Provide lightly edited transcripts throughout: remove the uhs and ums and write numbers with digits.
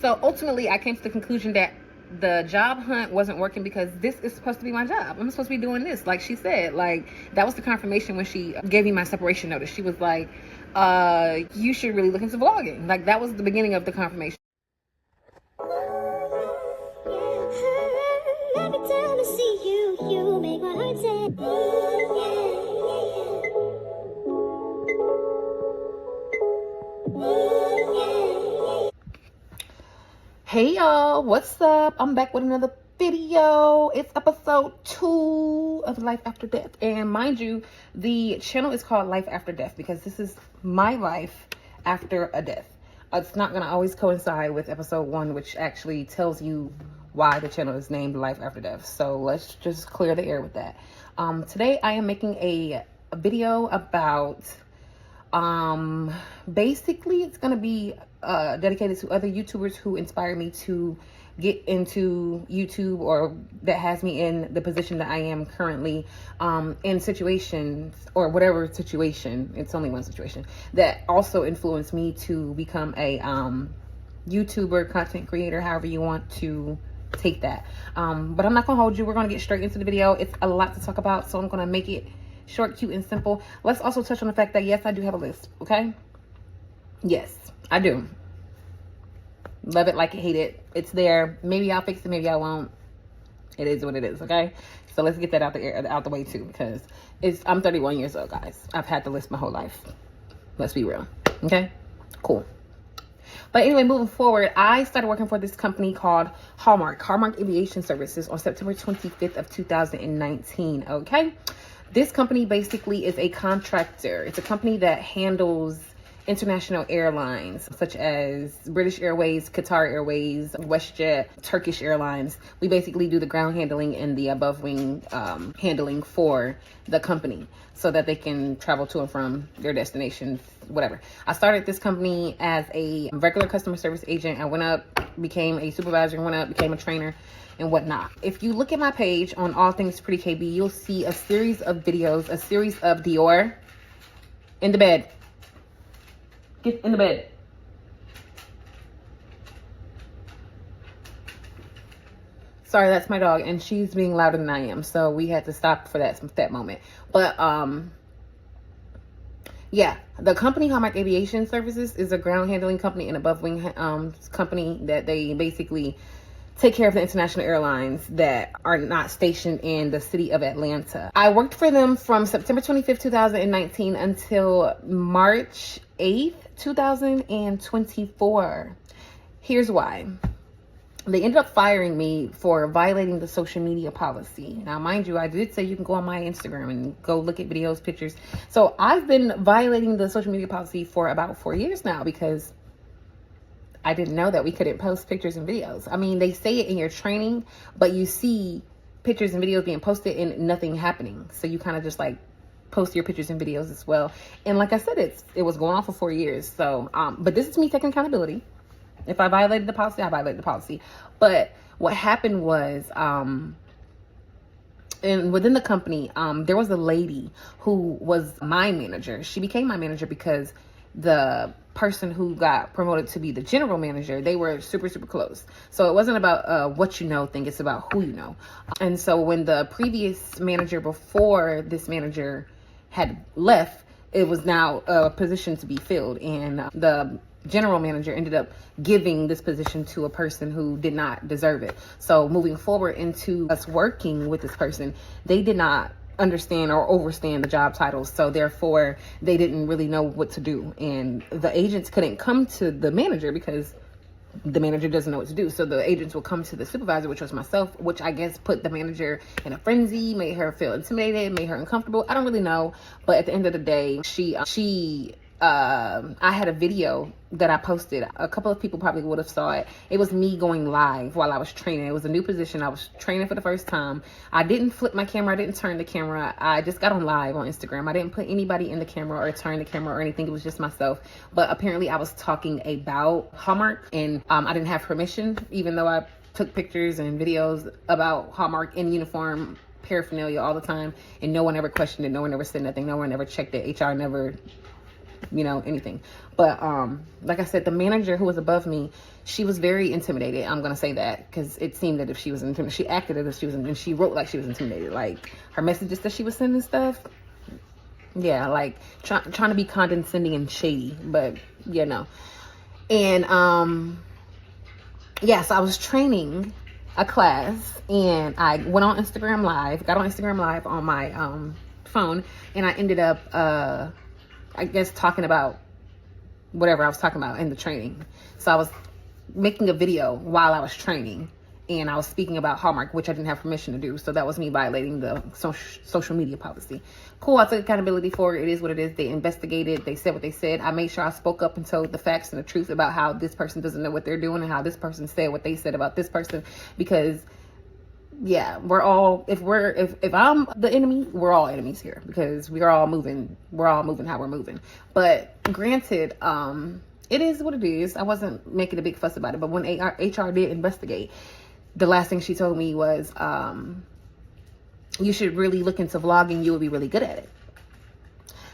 So ultimately, I came to the conclusion that the job hunt wasn't working because this is supposed to be my job. I'm supposed to be doing this. Like she said, like that was the confirmation when she gave me my separation notice. She was like, you should really look into vlogging. Like that was the beginning of the confirmation. Every time I see you, you make my heart say. Hey y'all, what's up? I'm back with another video. It's episode 2 of Life After Death. And mind you, the channel is called Life After Death because this is my life after a death. It's not going to always coincide with episode 1, which actually tells you why the channel is named Life After Death. So let's just clear the air with that. Today I am making a video about, basically it's going to be dedicated to other YouTubers who inspire me to get into YouTube, or that has me in the position that I am currently, in situations, or whatever situation, it's only one situation, that also influenced me to become a YouTuber, content creator, however you want to take that. But I'm not gonna hold you. We're gonna get straight into the video. It's a lot to talk about, so I'm gonna make it short, cute, and simple. Let's also touch on the fact that yes, I do have a list. Okay, yes, I do. Love it, like it, hate it. It's there. Maybe I'll fix it, maybe I won't. It is what it is. Okay, so let's get that out the way too, because I'm 31 years old, guys. I've had the list my whole life. Let's be real. Okay, cool. But anyway, moving forward, I started working for this company called Hallmark Aviation Services on September 25th of 2019. Okay, this company basically is a contractor. It's a company that handles international airlines such as British Airways, Qatar Airways, WestJet, Turkish Airlines. We basically do the ground handling and the above wing handling for the company so that they can travel to and from their destinations, whatever. I started this company as a regular customer service agent. I went up, became a supervisor, went up, became a trainer and whatnot. If you look at my page on all things PrettyKB, you'll see a series of videos, a series of Dior in the bed. Get in the bed. Sorry, that's my dog, and she's being louder than I am, so we had to stop for that moment. But yeah, the company Hallmark Aviation Services is a ground handling company and above wing company that they basically take care of the international airlines that are not stationed in the city of Atlanta. I worked for them from September 25th, 2019 until March 8th, 2024. Here's why. They ended up firing me for violating the social media policy. Now, mind you, I did say you can go on my Instagram and go look at videos, pictures. So I've been violating the social media policy for about 4 years now because I didn't know that we couldn't post pictures and videos. I mean, they say it in your training, but you see pictures and videos being posted and nothing happening. So you kind of just like post your pictures and videos as well. And like I said, it was going on for 4 years. So, but this is me taking accountability. If I violated the policy, I violated the policy. But what happened was, and within the company, there was a lady who was my manager. She became my manager because the person who got promoted to be the general manager, they were super, super close. So it wasn't about what you know thing, it's about who you know. And so when the previous manager before this manager had left, it was now a position to be filled, and the general manager ended up giving this position to a person who did not deserve it. So moving forward into us working with this person, they did not understand or overstand the job titles, so therefore they didn't really know what to do, and the agents couldn't come to the manager because the manager doesn't know what to do. So the agents will come to the supervisor, which was myself, which I guess put the manager in a frenzy, made her feel intimidated, made her uncomfortable. I don't really know, but at the end of the day, I had a video that I posted. A couple of people probably would have saw it. It was me going live while I was training. It was a new position. I was training for the first time. I didn't flip my camera. I didn't turn the camera. I just got on live on Instagram. I didn't put anybody in the camera or turn the camera or anything. It was just myself. But apparently I was talking about Hallmark, and I didn't have permission, even though I took pictures and videos about Hallmark in uniform paraphernalia all the time, and no one ever questioned it. No one ever said nothing. No one ever checked it. HR never you know, anything. But like I said, the manager who was above me, she was very intimidated. I'm gonna say that because it seemed that if she was intimidated, she acted as if she was, and she wrote like she was intimidated. Like her messages that she was sending stuff, yeah, like trying to be condescending and shady. But you know, and yeah, so I was training a class, and I went on Instagram Live, got on Instagram Live on my phone, and I ended up I guess talking about whatever I was talking about in the training. So I was making a video while I was training, and I was speaking about Hallmark, which I didn't have permission to do. So that was me violating the social media policy. Cool, I took accountability for it. It is what it is. They investigated. They said what they said. I made sure I spoke up and told the facts and the truth about how this person doesn't know what they're doing and how this person said what they said about this person. Because yeah, we're all, if I'm the enemy, we're all enemies here, because we're all moving how we're moving. But granted, it is what it is. I wasn't making a big fuss about it. But when HR did investigate, the last thing she told me was, you should really look into vlogging. You will be really good at it.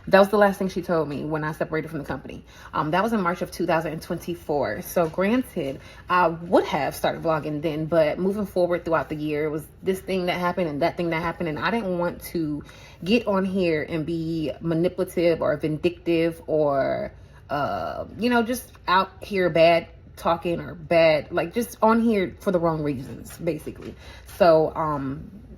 That was the last thing she told me when I separated from the company. That was in March of 2024. So granted, I would have started vlogging then, but moving forward throughout the year, it was this thing that happened and that thing that happened. And I didn't want to get on here and be manipulative or vindictive or, you know, just out here bad talking or bad, like just on here for the wrong reasons, basically. So,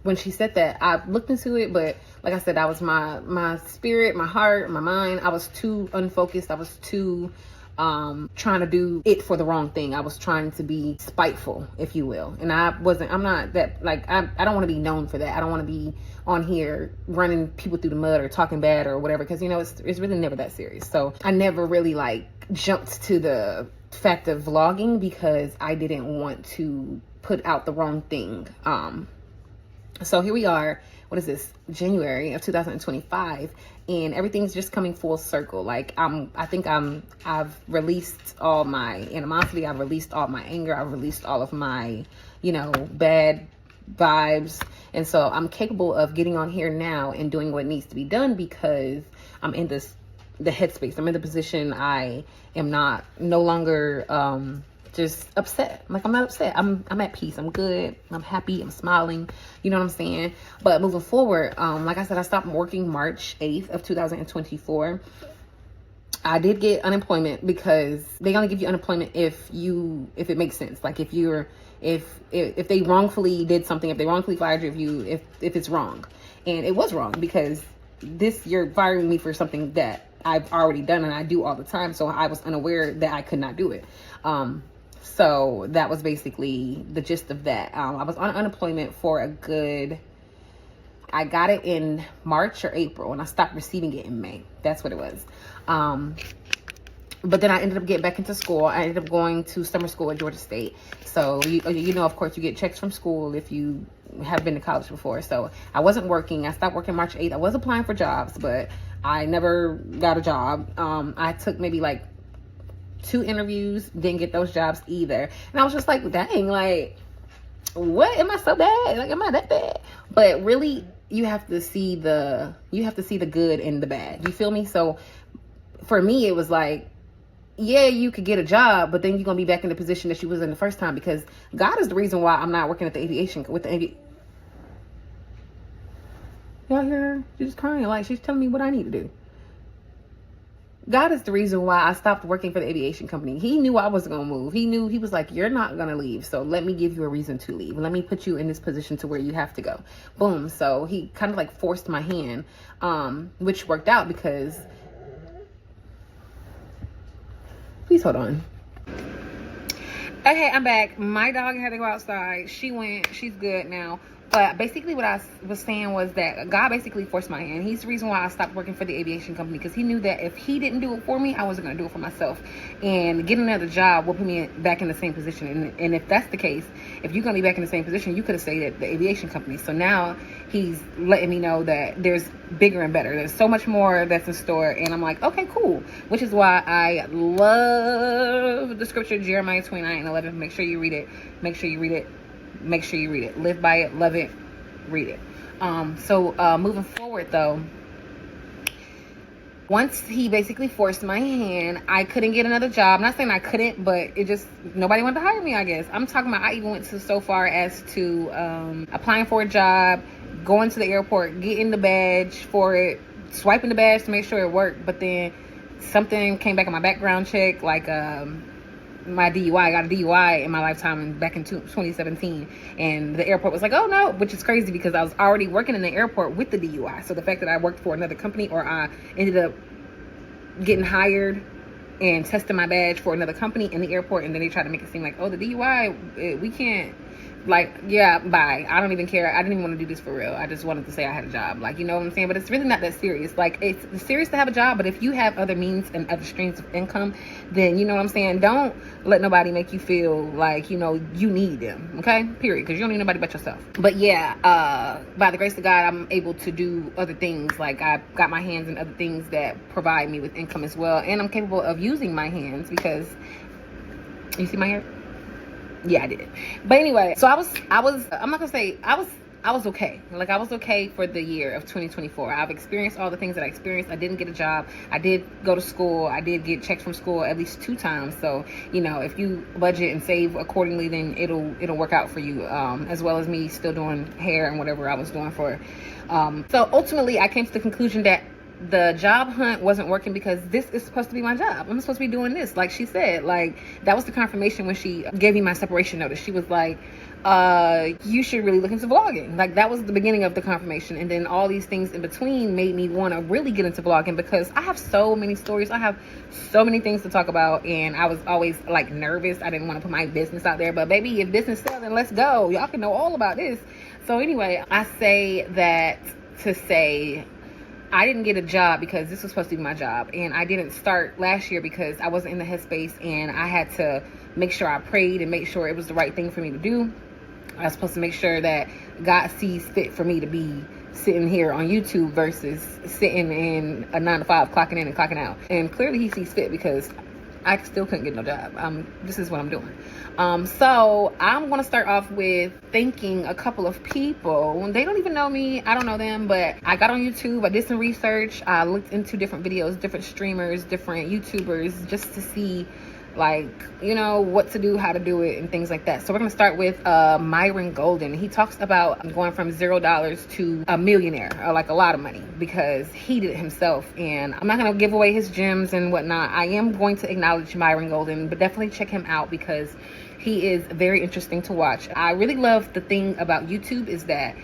when she said that, I looked into it, but like I said, that was my spirit, my heart, my mind. I was too unfocused. I was too trying to do it for the wrong thing. I was trying to be spiteful, if you will. And I'm not that, like, I don't want to be known for that. I don't want to be on here running people through the mud or talking bad or whatever, because, you know, it's really never that serious. So I never really like jumped to the fact of vlogging because I didn't want to put out the wrong thing. So here we are, what is this, January of 2025, and everything's just coming full circle. Like I've released all my animosity, I've released all my anger, I've released all of my, you know, bad vibes. And so I'm capable of getting on here now and doing what needs to be done, because I'm in the headspace. I'm in the position. I am no longer just upset. Like, I'm not upset. I'm at peace. I'm good. I'm happy. I'm smiling. You know what I'm saying? But moving forward, like I said, I stopped working March 8th of 2024. I did get unemployment, because they only give you unemployment if it makes sense. Like if they wrongfully did something, if they wrongfully fired you, if it's wrong. And it was wrong, because you're firing me for something that I've already done and I do all the time. So I was unaware that I could not do it. So that was basically the gist of that. I was on unemployment for I got it in March or April, and I stopped receiving it in May. That's what it was. But then I ended up getting back into school. I ended up going to summer school at Georgia State. So, you know, of course, you get checks from school if you have been to college before. So I wasn't working. I stopped working March 8th. I was applying for jobs, but I never got a job. I took maybe like 2 interviews, didn't get those jobs either. And I was just like, dang, like, what? Am I so bad? Like, am I that bad? But really, you have to see the good and the bad. You feel me? So for me, it was like, yeah, you could get a job, but then you're gonna be back in the position that you was in the first time, because God is the reason why I'm not working at the aviation Y'all hear her? She's just crying. Like, she's telling me what I need to do. God is the reason why I stopped working for the aviation company. He knew I wasn't going to move. He was like, you're not going to leave. So let me give you a reason to leave. Let me put you in this position to where you have to go. Boom. So he kind of like forced my hand, which worked out because, please hold on. Okay, I'm back. My dog had to go outside. She went. She's good now. But basically what I was saying was that God basically forced my hand. He's the reason why I stopped working for the aviation company, because he knew that if he didn't do it for me, I wasn't going to do it for myself. And getting another job will put me back in the same position. And if that's the case, if you're going to be back in the same position, you could have stayed at the aviation company. So now he's letting me know that there's bigger and better. There's so much more that's in store. And I'm like, okay, cool. Which is why I love the scripture, Jeremiah 29:11. Make sure you read it. Make sure you read it. Make sure you read it. Live by it. Love it. Read it. So moving forward, though, once he basically forced my hand, I couldn't get another job. I'm not saying I couldn't, but it just, nobody wanted to hire me, I guess. I'm talking about, I even went to so far as to applying for a job, going to the airport, getting the badge for it, swiping the badge to make sure it worked. But then something came back on my background check, like my DUI. I got a DUI in my lifetime back in 2017, and the airport was like, oh no, which is crazy because I was already working in the airport with the DUI. So the fact that I worked for another company, or I ended up getting hired and testing my badge for another company in the airport, and then they tried to make it seem like, oh, the DUI, we can't, like, yeah, bye. I don't even care. I didn't even want to do this for real. I just wanted to say I had a job. Like, you know what I'm saying? But it's really not that serious. Like, it's serious to have a job, but if you have other means and other streams of income, then, you know what I'm saying? Don't let nobody make you feel like, you know, you need them, okay? Period. Because you don't need nobody but yourself. But yeah, by the grace of God, I'm able to do other things. Like, I got my hands in other things that provide me with income as well. And I'm capable of using my hands because, you see my hair? Yeah, I did. But anyway, so I'm not gonna say I was okay. Like, I was okay for the year of 2024. I've experienced all the things that I experienced. I didn't get a job. I did go to school. I did get checks from school at least 2 times. So, you know, if you budget and save accordingly, then it'll work out for you. As well as me still doing hair and whatever I was doing for. So ultimately, I came to the conclusion that the job hunt wasn't working because this is supposed to be my job. I'm supposed to be doing this. Like she said, like, that was the confirmation when she gave me my separation notice. She was like, you should really look into vlogging. Like, that was the beginning of the confirmation. And then all these things in between made me want to really get into vlogging because I have so many stories. I have so many things to talk about. And I was always like nervous. I didn't want to put my business out there. But baby, if business sells, then let's go. Y'all can know all about this. So anyway, I say that to say, I didn't get a job because this was supposed to be my job. And I didn't start last year because I wasn't in the headspace, and I had to make sure I prayed and make sure it was the right thing for me to do. I was supposed to make sure that God sees fit for me to be sitting here on YouTube versus sitting in a 9-to-5, clocking in and clocking out. And clearly he sees fit because I still couldn't get no job. This is what I'm doing. So I'm going to start off with thanking a couple of people. They don't even know me. I don't know them, but I got on YouTube. I did some research. I looked into different videos, different streamers, different YouTubers, just to see, like, you know, what to do, how to do it, and things like that. So we're going to start with Myron Golden. He talks about going from $0 to a millionaire, or like a lot of money, because he did it himself. And I'm not going to give away his gems and whatnot. I am going to acknowledge Myron Golden, but definitely check him out because he is very interesting to watch. I really love the thing about YouTube is that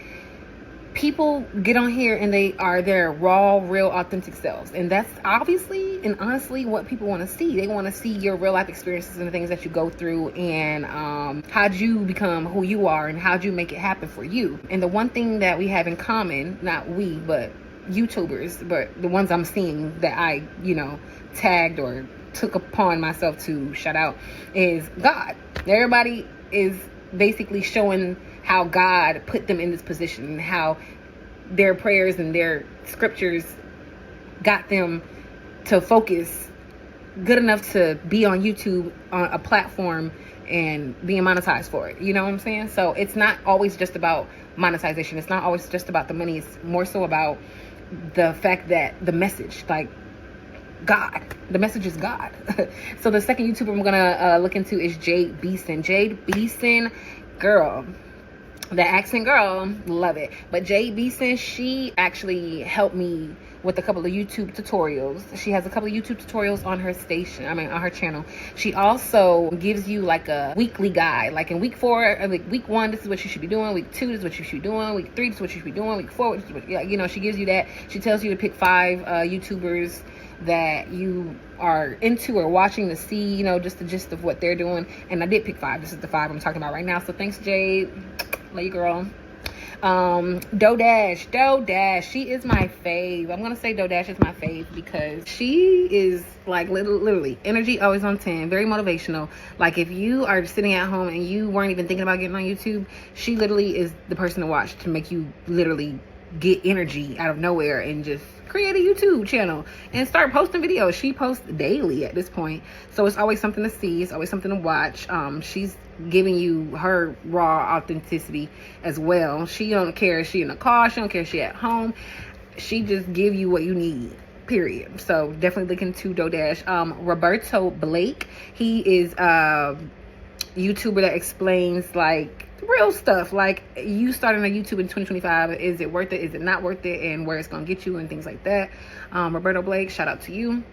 people get on here and they are their raw, real, authentic selves. And that's obviously and honestly what people want to see. They want to see your real life experiences and the things that you go through, and how'd you become who you are and how'd you make it happen for you. And the one thing that we have in common, not we, but YouTubers, but the ones I'm seeing that I, you know, tagged or took upon myself to shout out, is God. Everybody is basically showing how God put them in this position and how their prayers and their scriptures got them to focus good enough to be on YouTube, on a platform, and being monetized for it. You know what I'm saying? So it's not always just about monetization. It's not always just about the money. It's more so about the fact that the message, like, God, the message is God. So the second YouTuber I'm gonna look into is Jade Beeson. Jade Beeson, girl, the accent girl, love it. But Jade Beeson, she actually helped me with a couple of YouTube tutorials. She has a couple of YouTube tutorials on her station, on her channel. She also gives you like a weekly guide. Like in week 4, like week 1, this is what you should be doing. Week 2, this is what you should be doing. Week 3, this is what you should be doing. Week 4, this is what, you know, she gives you that. She tells you to pick 5 YouTubers that you are into or watching to see, you know, just the gist of what they're doing. And I did pick 5. This is the 5 I'm talking about right now. So thanks, Jade. Love you, girl. Dodash, she is my fave. I'm gonna say Dodash is my fave because she is like literally energy always on 10, very motivational. Like if you are sitting at home and you weren't even thinking about getting on YouTube, she literally is the person to watch to make you literally get energy out of nowhere and just create a YouTube channel and start posting videos. She posts daily at this point, so it's always something to see. It's always something to watch. She's giving you her raw authenticity as well. She don't care if she in a car, she don't care if she at home. She just give you what you need period. So definitely look into DoorDash. Roberto Blake, he is a YouTuber that explains like real stuff, like you starting on YouTube in 2025, is it worth it, is it not worth it, and where it's gonna get you and things like that. Roberto Blake, shout out to you.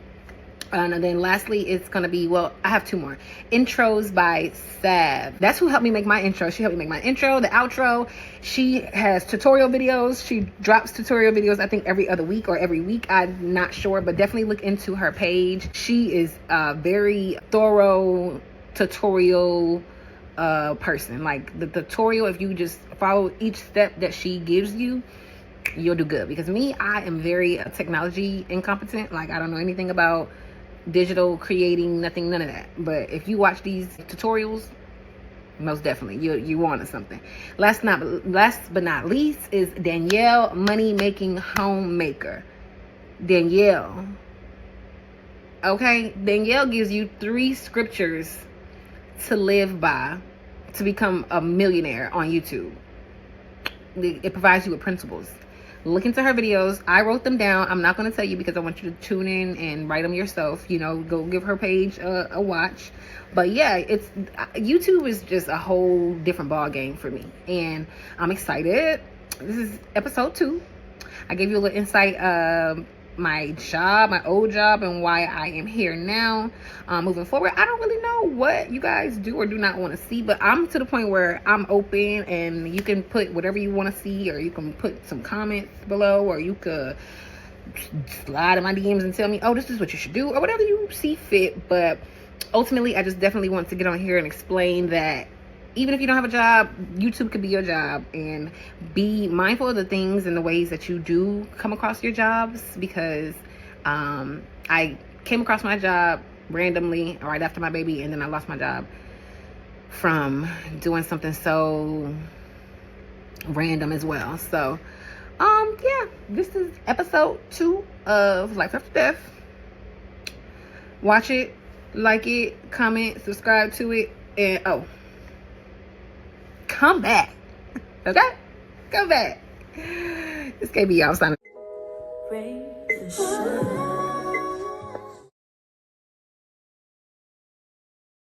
And then lastly, it's going to be, well, I have two more. Intros by Sav. That's who helped me make my intro. She helped me make my intro, the outro. She has tutorial videos. She drops tutorial videos, I think, every other week or every week. I'm not sure, but definitely look into her page. She is a very thorough tutorial person. Like the tutorial, if you just follow each step that she gives you, you'll do good. Because me, I am very technology incompetent. Like, I don't know anything about digital creating, none of that. But if you watch these tutorials, most definitely you wanted something. Last but not least is Danielle, Money Making Homemaker. Danielle, okay, Danielle gives you 3 scriptures to live by to become a millionaire on YouTube. It provides you with principles. Look into her videos. I wrote them down. I'm not going to tell you because I want you to tune in and write them yourself. You know, go give her page a watch. But yeah, YouTube is just a whole different ball game for me, and I'm excited. This is episode 2. I gave you a little insight my old job, and why I am here now. Moving forward, I don't really know what you guys do or do not want to see, but I'm to the point where I'm open, and you can put whatever you want to see, or you can put some comments below, or you could slide in my DMs and tell me, oh, this is what you should do, or whatever you see fit. But ultimately, I just definitely want to get on here and explain that even if you don't have a job, YouTube could be your job, and be mindful of the things and the ways that you do come across your jobs, because I came across my job randomly right after my baby, and then I lost my job from doing something so random as well. So yeah, this is episode 2 of Life After Death. Watch it, like it, comment, subscribe to it, and come back. Okay? Come back. This KB, y'all signing.